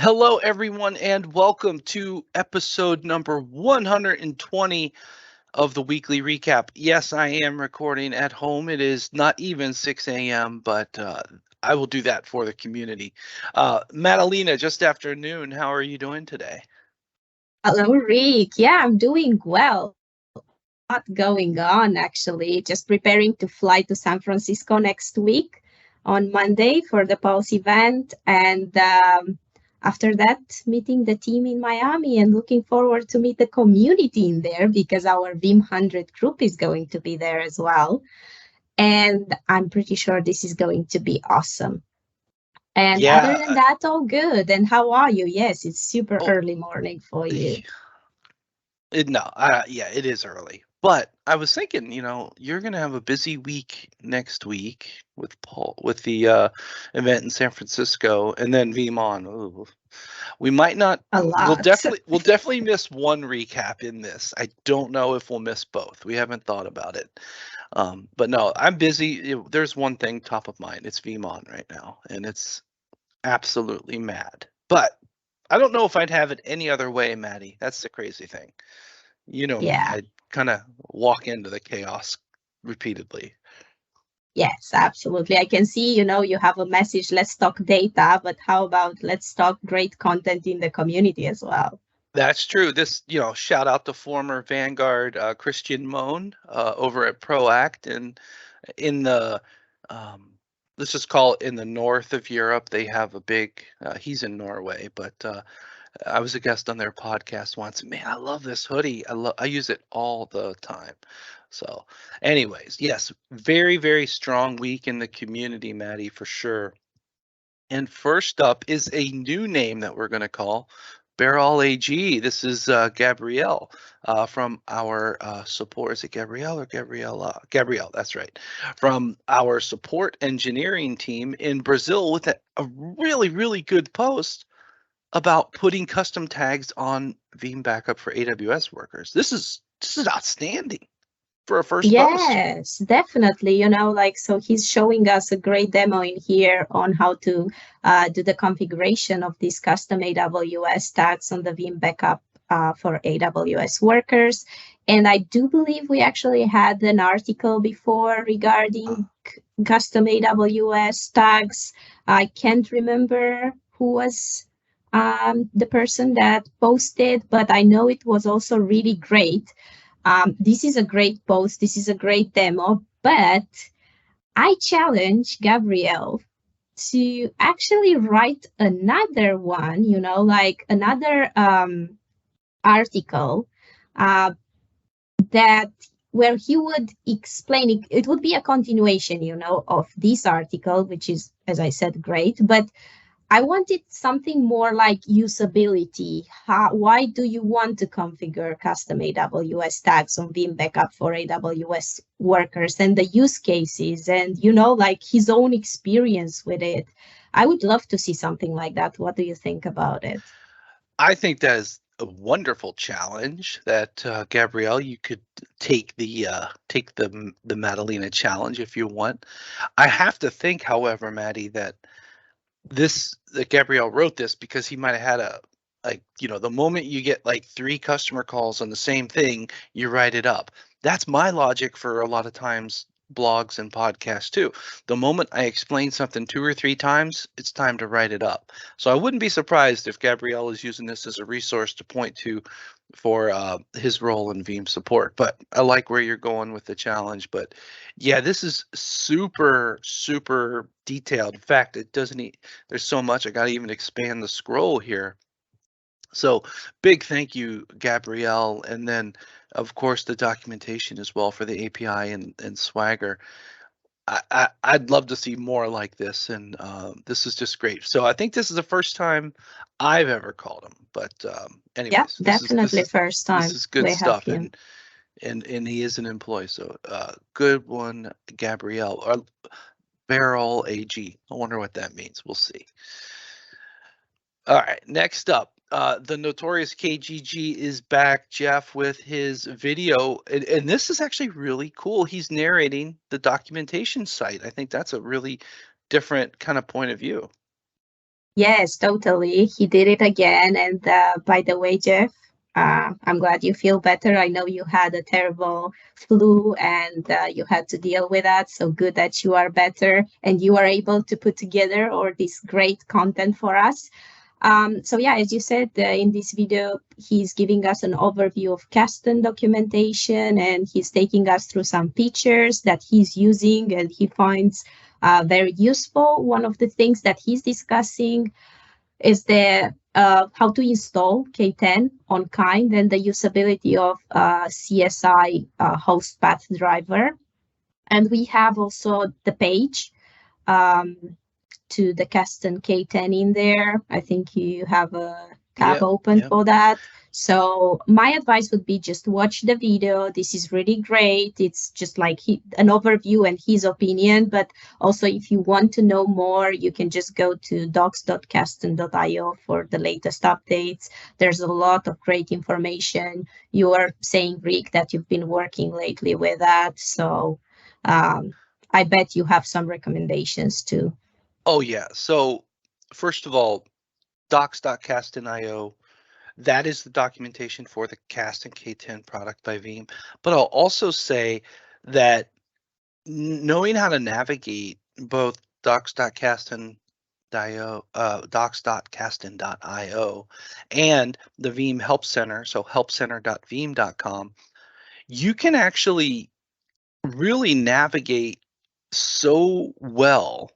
Hello, everyone, and welcome to episode number 120 of the weekly recap. Yes, I am recording at home. It is not even 6 a.m., but I will do that for the community. Madalina, just after noon, how are you doing today? Hello, Rick. Yeah, I'm doing well. A lot going on, actually. Just preparing to fly to San Francisco next week on Monday for the Pulse event. And after that, meeting the team in Miami and looking forward to meet the community in there because our Veeam 100 group is going to be there as well. And I'm pretty sure this is going to be awesome. And other Yeah. than that, all good. And how are you? Yes, it's super Oh, early morning for you. no, yeah, it is early. But I was thinking, you're gonna have a busy week next week with Paul with the event in San Francisco, and then VeeamON. Ooh. We might not. A We'll lot. definitely miss one recap in this. I don't know if we'll miss both. We haven't thought about it. But no, I'm busy. There's one thing top of mind. It's VeeamON right now, and it's absolutely mad. But I don't know if I'd have it any other way, Maddie. That's the crazy thing. You know me. Yeah. I kind of walk into the chaos repeatedly. Yes, absolutely. I can see, you have a message, let's talk data, but how about let's talk great content in the community as well? That's true. This, shout out to former Vanguard Christian Moan over at Proact, and in the um, let's just call it in the north of Europe. They have a big. He's in Norway, but I was a guest on their podcast once. Man, I love this hoodie. I use it all the time. So, anyways, yes, very very strong week in the community, Maddie, for sure. And first up is a new name that we're going to call Barrel AG. This is Gabrielle from our support. Is it Gabrielle or Gabriella? Gabrielle, that's right. From our support engineering team in Brazil with a really, really good post about putting custom tags on Veeam backup for AWS workers. This is outstanding for a first post. Yes, definitely. So he's showing us a great demo in here on how to do the configuration of these custom AWS tags on the Veeam backup for AWS workers. And I do believe we actually had an article before regarding custom AWS tags. I can't remember who was the person that posted, but I know it was also really great. This is a great post. This is a great demo, but I challenge Gabrielle to actually write another one, like another article uh, that where he would explain it. It would be a continuation, of this article, which is, as I said, great, but I wanted something more like usability. Why do you want to configure custom AWS tags on Veeam Backup for AWS workers and the use cases and, like his own experience with it? I would love to see something like that. What do you think about it? I think that is a wonderful challenge that Gabrielle, you could take the Madalena challenge if you want. I have to think, however, Maddie, that Gabrielle wrote this because he might have had the moment you get like 3 customer calls on the same thing, you write it up. That's my logic for a lot of times blogs and podcasts too. The moment I explain something 2 or 3 times, it's time to write it up. So I wouldn't be surprised if Gabrielle is using this as a resource to point to for his role in Veeam support. But I like where you're going with the challenge. But yeah, this is super, super detailed. In fact, it doesn't. There's so much. I got to even expand the scroll here. So big thank you, Gabrielle, and then of course the documentation as well for the API and Swagger. I'd love to see more like this, and this is just great. So I think this is the first time I've ever called him. But Yeah, anyways, this is this definitely is first this time is good we have stuff, him. and he is an employee. So good one, Gabrielle or Barrel AG. I wonder what that means. We'll see. All right, next up, the notorious KGG is back, Jeff, with his video, and this is actually really cool. He's narrating the documentation site. I think that's a really different kind of point of view. Yes, totally. He did it again. And by the way, Jeff, I'm glad you feel better. I know you had a terrible flu and you had to deal with that. So good that you are better and you are able to put together all this great content for us. So yeah, as you said in this video, he's giving us an overview of Kasten documentation and he's taking us through some features that he's using and he finds very useful. One of the things that he's discussing is the how to install K10 on Kind and the usability of CSI host path driver. And we have also the page um, to the Kasten K10 in there. I think you have a tab open for that. So my advice would be just watch the video. This is really great. It's just like an overview and his opinion. But also, if you want to know more, you can just go to docs.kasten.io for the latest updates. There's a lot of great information. You are saying, Rick, that you've been working lately with that. So I bet you have some recommendations too. Oh yeah. So first of all, docs.kasten.io, that is the documentation for the Kasten K10 product by Veeam. But I'll also say that knowing how to navigate both docs.kasten.io, docs.kasten.io, and the Veeam Help Center, so helpcenter.veeam.com, you can actually really navigate so well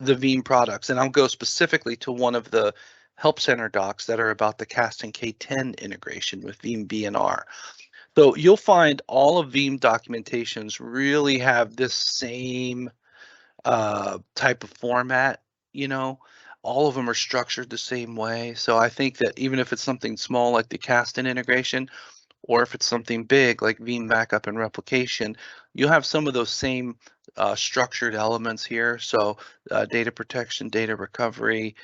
the Veeam products. And I'll go specifically to one of the Help Center docs that are about the Kasten K10 integration with Veeam BNR. So you'll find all of Veeam documentations really have this same type of format, you know, all of them are structured the same way. So I think that even if it's something small like the Kasten integration, or if it's something big like Veeam backup and replication, you'll have some of those same structured elements here. So data protection, data recovery,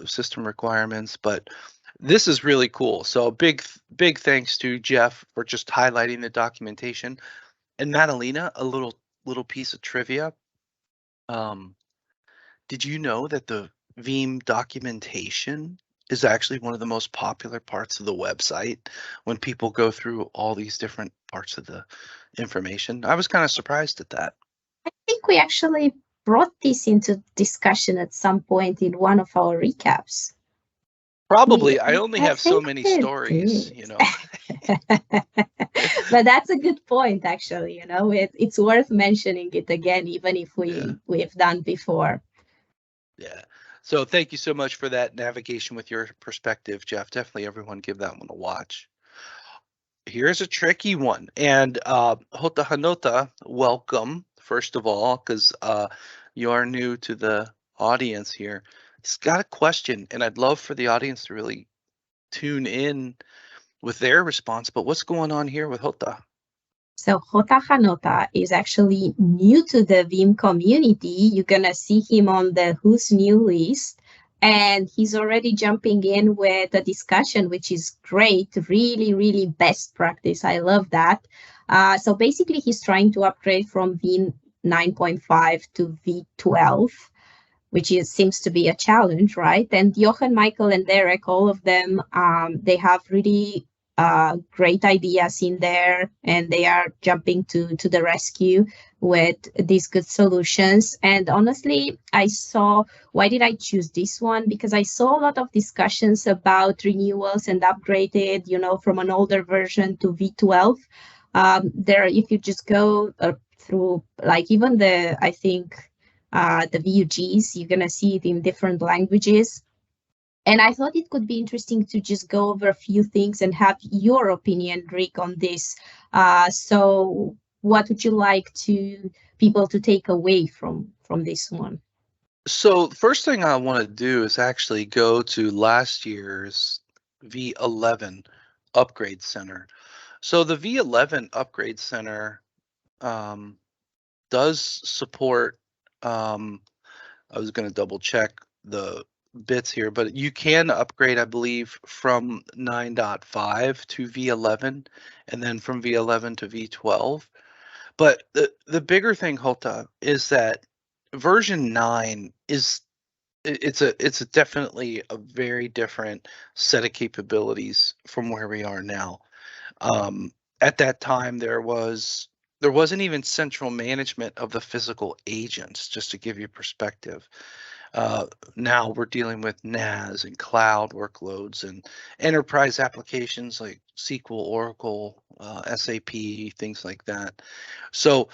system requirements, but this is really cool. So big thanks to Jeff for just highlighting the documentation. And Madalina, a little piece of trivia. Did you know that the Veeam documentation is actually one of the most popular parts of the website when people go through all these different parts of the information? I was kind of surprised at that. I think we actually brought this into discussion at some point in one of our recaps. Probably. I only have so think many we stories, did. you know. But that's a good point, actually. You know, it's worth mentioning it again, even if we've done before. Yeah. So thank you so much for that navigation with your perspective, Jeff. Definitely everyone give that one a watch. Here's a tricky one. And Hota Hanota, welcome, first of all, because you are new to the audience here. He's got a question, and I'd love for the audience to really tune in with their response. But what's going on here with Hota? So Hota Hanota is actually new to the Veeam community. You're gonna see him on the Who's New list. And he's already jumping in with a discussion, which is great, really, really best practice. I love that. So basically, he's trying to upgrade from Veeam 9.5 to V12, which seems to be a challenge, right? And Jochen, Michael, and Derek, all of them, they have really great ideas in there, and they are jumping to the rescue with these good solutions. And honestly, why did I choose this one? Because I saw a lot of discussions about renewals and upgraded, from an older version to V12. If you just go through, like even I think the VUGs, you're going to see it in different languages. And I thought it could be interesting to just go over a few things and have your opinion, Rick, on this. So what would you like people to take away from this one? So the first thing I want to do is actually go to last year's V11 Upgrade Center. So the V11 Upgrade Center does support, I was going to double check the bits here, but you can upgrade, I believe, from 9.5 to V11 and then from V11 to V12. But the bigger thing, Hota, is that version 9 is it's definitely a very different set of capabilities from where we are now. At that time, there wasn't even central management of the physical agents, just to give you perspective. Uh, Now we're dealing with NAS and cloud workloads and enterprise applications like SQL, Oracle, SAP, things like that. So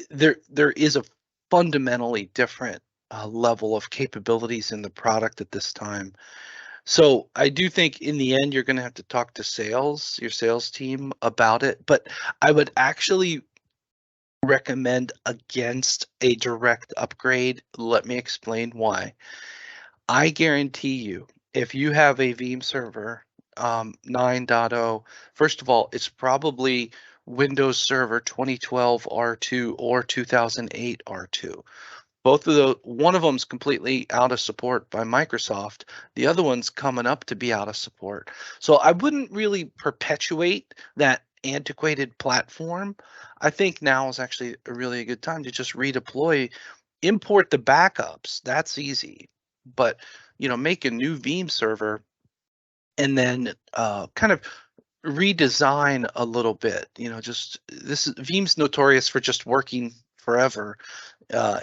there is a fundamentally different level of capabilities in the product at this time. So I do think in the end you're going to have to talk to sales, your sales team about it. But I would actually recommend against a direct upgrade. Let me explain why. I guarantee you, if you have a Veeam server 9.0, first of all, it's probably Windows Server 2012 R2 or 2008 R2. Both of those, one of them's completely out of support by Microsoft. The other one's coming up to be out of support. So I wouldn't really perpetuate that antiquated platform. I think now is actually a really good time to just redeploy, import the backups. That's easy. But make a new Veeam server and then kind of redesign a little bit. Just this is Veeam's notorious for just working forever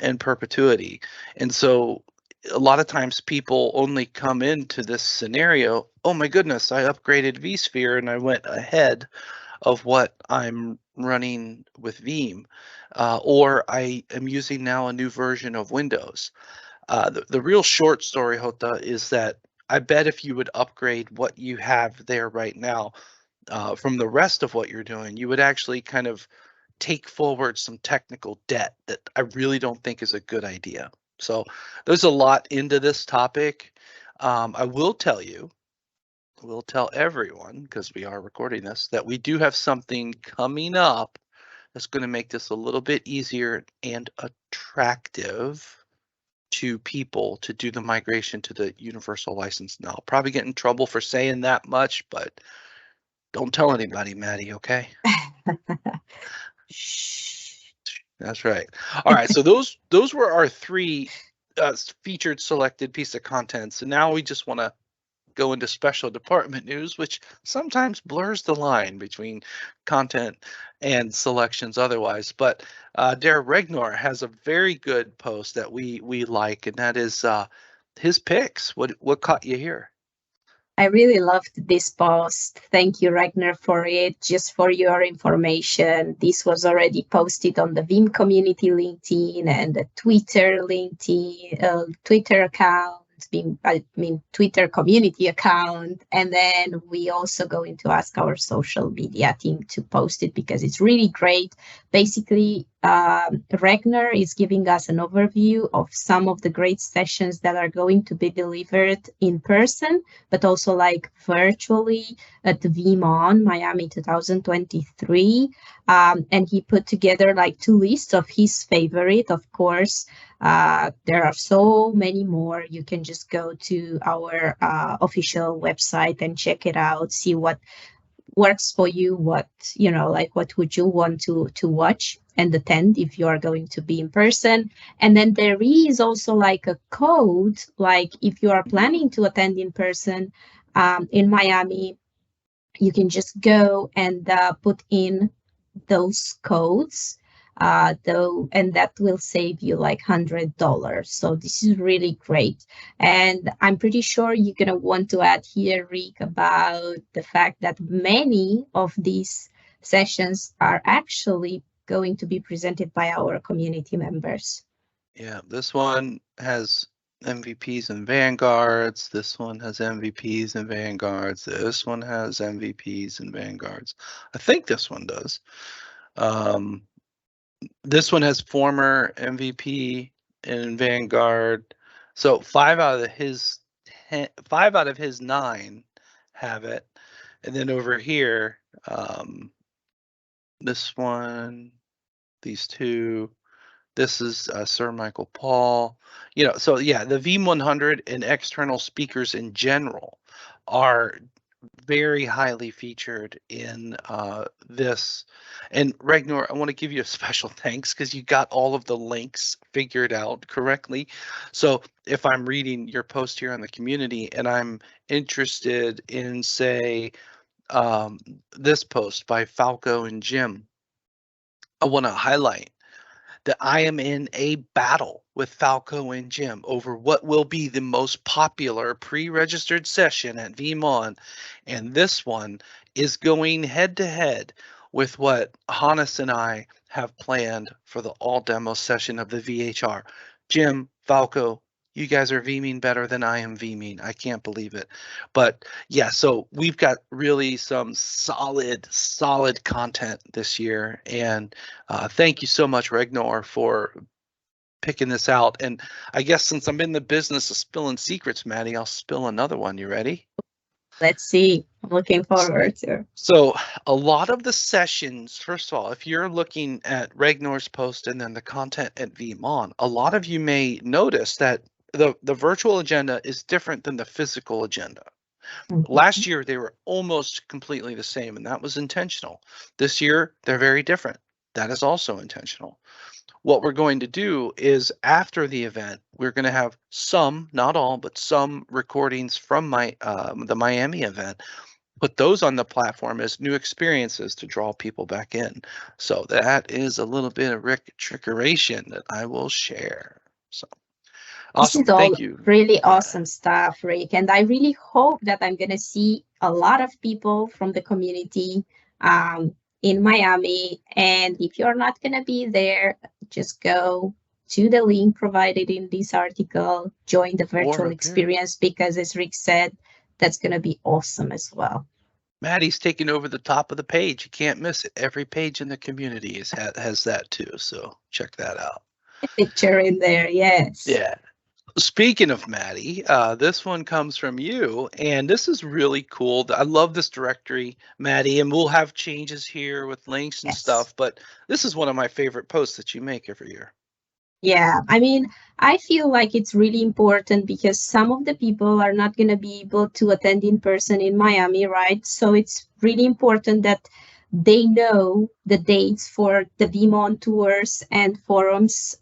in perpetuity. And so a lot of times people only come into this scenario, oh my goodness, I upgraded vSphere and I went ahead of what I'm running with Veeam, or I am using now a new version of Windows. The real short story, Hota, is that I bet if you would upgrade what you have there right now from the rest of what you're doing, you would actually kind of take forward some technical debt that I really don't think is a good idea. So there's a lot into this topic. I will tell you, we'll tell everyone, because we are recording this, that we do have something coming up that's going to make this a little bit easier and attractive to people to do the migration to the universal license. Now, I'll probably get in trouble for saying that much, but don't tell anybody, Maddie, okay? Shh. That's right. All right, so those were our three featured selected piece of content. So now we just want to go into special department news, which sometimes blurs the line between content and selections otherwise. But Der Regnor has a very good post that we like, and that is his picks. What caught you here? I really loved this post. Thank you, Ragnar, for it. Just for your information, this was already posted on the Veeam community LinkedIn and the Twitter LinkedIn Twitter account. Twitter community account, and then we also going to ask our social media team to post it because it's really great. Basically, Ragnar is giving us an overview of some of the great sessions that are going to be delivered in person, but also like virtually at the VeeamON Miami 2023. And he put together like two lists of his favorite, of course. There are so many more. You can just go to our official website and check it out, see what works for you, what would you want to watch and attend if you are going to be in person. And then there is also like a code, like if you are planning to attend in person in Miami, you can just go and put in those codes and that will save you like $100. So this is really great. And I'm pretty sure you're going to want to add here, Rick, about the fact that many of these sessions are actually going to be presented by our community members. Yeah, this one has MVPs and Vanguards. This one has MVPs and Vanguards. This one has MVPs and Vanguards. I think this one does. This one has former MVP and Vanguard. So 5 out of his 9 have it. And then over here, this one, these two, this is Sir Michael Paul. So yeah, the Veeam 100 and external speakers in general are very highly featured in this. And Ragnar, I want to give you a special thanks because you got all of the links figured out correctly. So if I'm reading your post here on the community and I'm interested in, say, this post by Falco and Jim, I want to highlight that I am in a battle with Falco and Jim over what will be the most popular pre-registered session at VeeamON, and this one is going head to head with what Hannes and I have planned for the all demo session of the VHR. Jim, Falco, you guys are Veeaming better than I am Veeaming. I can't believe it. But yeah, so we've got really some solid content this year. And thank you so much, Ragnar, for picking this out. And I guess since I'm in the business of spilling secrets, Maddie, I'll spill another one. You ready? Let's see. I'm looking forward to. So a lot of the sessions, first of all, if you're looking at Ragnar's post and then the content at VeeamON, a lot of you may notice that the virtual agenda is different than the physical agenda. Last year, they were almost completely the same, and that was intentional. This year, they're very different. That is also intentional. What we're going to do is after the event, we're going to have some, not all, but some recordings from the Miami event, put those on the platform as new experiences to draw people back in. So that is a little bit of Rick trickeration that I will share. So awesome. This is all Thank you. really awesome stuff, Rick. And I really hope that I'm going to see a lot of people from the community in Miami. And if you're not going to be there, just go to the link provided in this article, join the virtual experience, because as Rick said, that's going to be awesome as well. Maddie's taking over the top of the page. You can't miss it. Every page in the community has that too. So check that out. A picture in there, yes. Yeah. Speaking of Maddie, this one comes from you, and this is really cool. I love this directory, Maddie, and we'll have changes here with links and stuff, but this is one of my favorite posts that you make every year. Yeah, I mean, I feel like it's really important because some of the people are not going to be able to attend in person in Miami, right? So it's really important that they know the dates for the VeeamON tours and forums,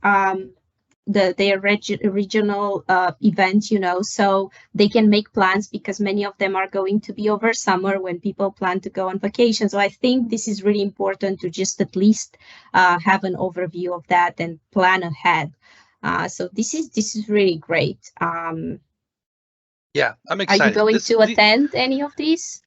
their regional events, so they can make plans, because many of them are going to be over summer when people plan to go on vacation. So I think this is really important to just at least have an overview of that and plan ahead. So this is really great. Yeah, I'm excited. Are you going to attend any of these?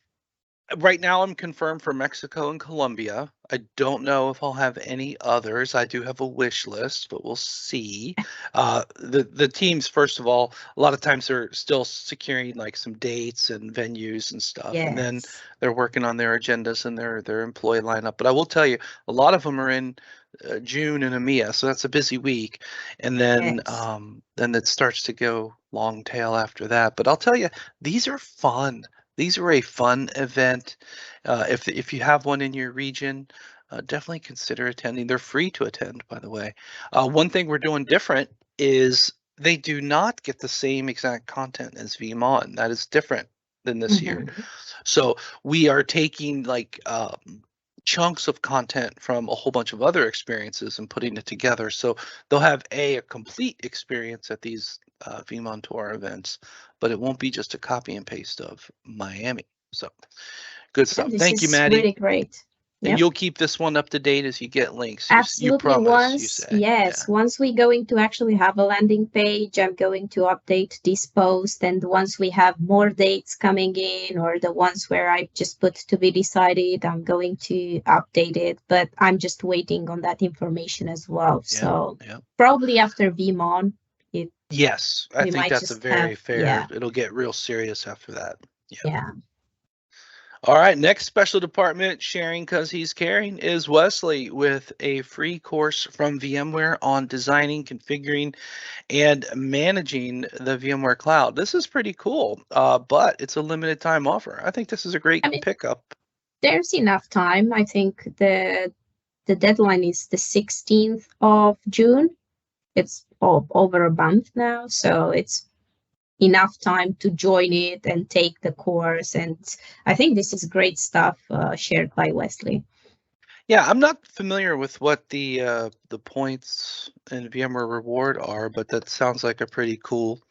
Right now, I'm confirmed for Mexico and Colombia. I don't know if I'll have any others. I do have a wish list, but we'll see. The teams, first of all, a lot of times they're still securing like some dates and venues and stuff, and then they're working on their agendas and their employee lineup. But I will tell you, a lot of them are in June and EMEA, so that's a busy week, and then it starts to go long tail after that. But I'll tell you, these are fun. These are a fun event. If you have one in your region, definitely consider attending. They're free to attend, by the way. One thing we're doing different is they do not get the same exact content as VeeamON. That is different than this year. So we are taking like chunks of content from a whole bunch of other experiences and putting it together. So they'll have a complete experience at these VeeamON tour events, but it won't be just a copy and paste of Miami. So good stuff. Thank you, Maddie. Really great. And you'll keep this one up to date as you get links. Absolutely. You promise, Once we're going to actually have a landing page, I'm going to update this post. And once we have more dates coming in, or the ones where I just put to be decided, I'm going to update it. But I'm just waiting on that information as well. So probably after VeeamON. Yes, I think that's a very fair. It'll get real serious after that. Yeah. All right, next special department sharing because he's caring is Wesley with a free course from VMware on designing, configuring, and managing the VMware cloud. This is pretty cool, but it's a limited time offer. I think this is a great pickup. There's enough time. I think the deadline is the 16th of June. It's over a month now, so it's enough time to join it and take the course. And I think this is great stuff shared by Wesley. Yeah, I'm not familiar with what the points in VMware Reward are, but that sounds like a pretty cool.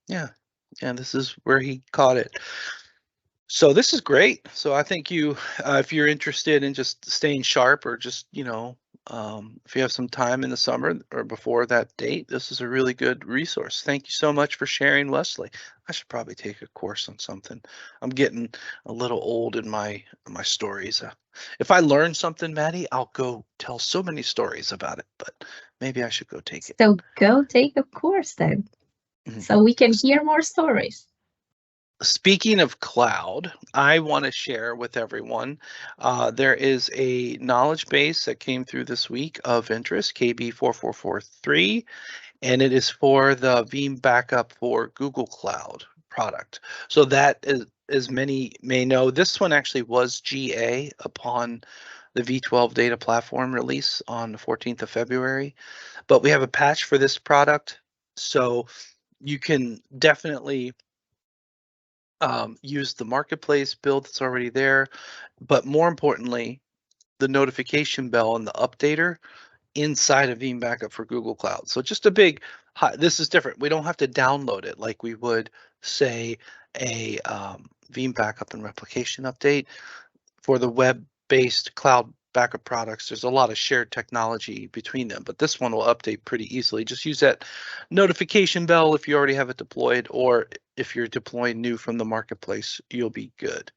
Yeah, this is where he caught it. So this is great. So I think you, if you're interested in just staying sharp, or just if you have some time in the summer or before that date, this is a really good resource. Thank you so much for sharing, Wesley. I should probably take a course on something. I'm getting a little old in my stories. If I learn something, Maddie, I'll go tell so many stories about it. But maybe I should go take it. So go take a course then, so we can hear more stories. Speaking of cloud, I want to share with everyone, there is a knowledge base that came through this week of interest, KB4443, and it is for the Veeam backup for Google Cloud product. So that is, as many may know, this one actually was GA upon the V12 data platform release on the 14th of February, but we have a patch for this product, so you can definitely use the marketplace build that's already there, but more importantly, the notification bell and the updater inside of Veeam Backup for Google Cloud. So just a big, this is different. We don't have to download it like we would say a Veeam Backup and Replication update. For the web-based cloud backup products, there's a lot of shared technology between them, but this one will update pretty easily. Just use that notification bell if you already have it deployed, or if you're deploying new from the marketplace, you'll be good.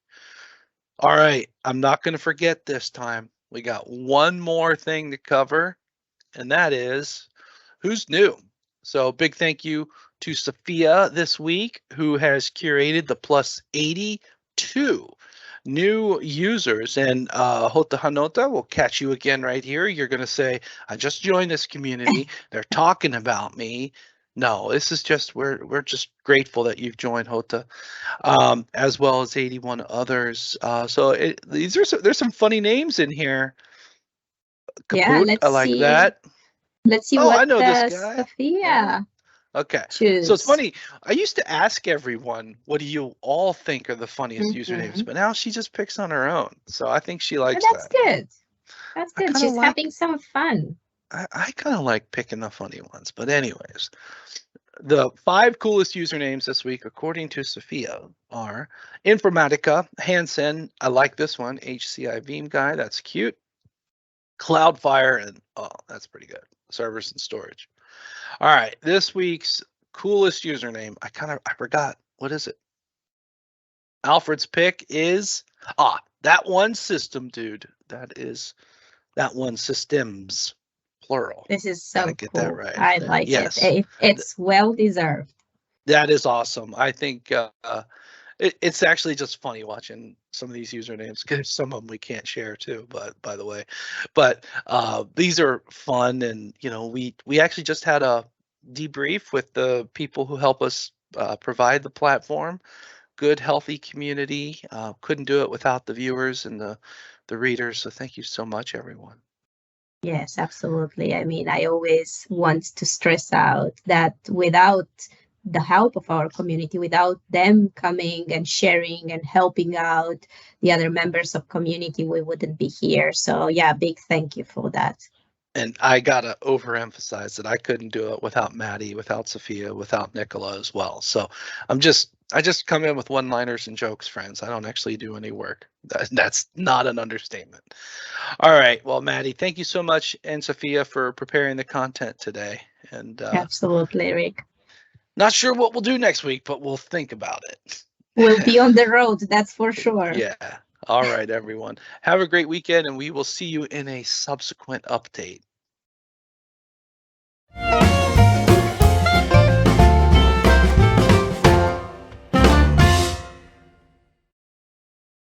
All right, I'm not going to forget this time. We got one more thing to cover, and that is who's new. So big thank you to Sophia this week, who has curated the plus 82 new users. And Hota Hanota will catch you again right here. You're going to say, I just joined this community. They're talking about me. No, this is just, we're just grateful that you've joined, Hota, as well as 81 others. So there's some funny names in here. Kaput, Yeah, let's I like see. that. Let's see Oh, what I know this guy. Sophia Yeah. Okay. choose. So it's funny. I used to ask everyone, what do you all think are the funniest usernames? But now she just picks on her own. So I think she likes that's that. good. That's good. She's having some fun. I kind of like picking the funny ones. But anyways, the 5 coolest usernames this week, according to Sophia, are Informatica, Hansen. I like this one. HCI Veeam guy. That's cute. Cloudfire, and oh, that's pretty good. Servers and storage. All right, this week's coolest username. I forgot. What is it? Alfred's pick is that one system, dude. That one systems, plural. This is so Gotta get cool. that right. I like yes. it. It's well deserved. That is awesome. I think it's actually just funny watching some of these usernames, because some of them we can't share too, but by the way, but these are fun. And we actually just had a debrief with the people who help us provide the platform. Good, healthy community. Couldn't do it without the viewers and the readers, so thank you so much, everyone. Yes, absolutely. I mean, I always want to stress out that without the help of our community, without them coming and sharing and helping out the other members of community, we wouldn't be here. So yeah, big thank you for that. And I gotta overemphasize that I couldn't do it without Maddie, without Sophia, without Nicola as well. So I just come in with one-liners and jokes, friends. I don't actually do any work. That's not an understatement. All right, well, Maddie, thank you so much, and Sophia, for preparing the content today. And absolutely, Rick. Not sure what we'll do next week, but we'll think about it. We'll be on the road, that's for sure. Yeah. All right, everyone. Have a great weekend, and we will see you in a subsequent update.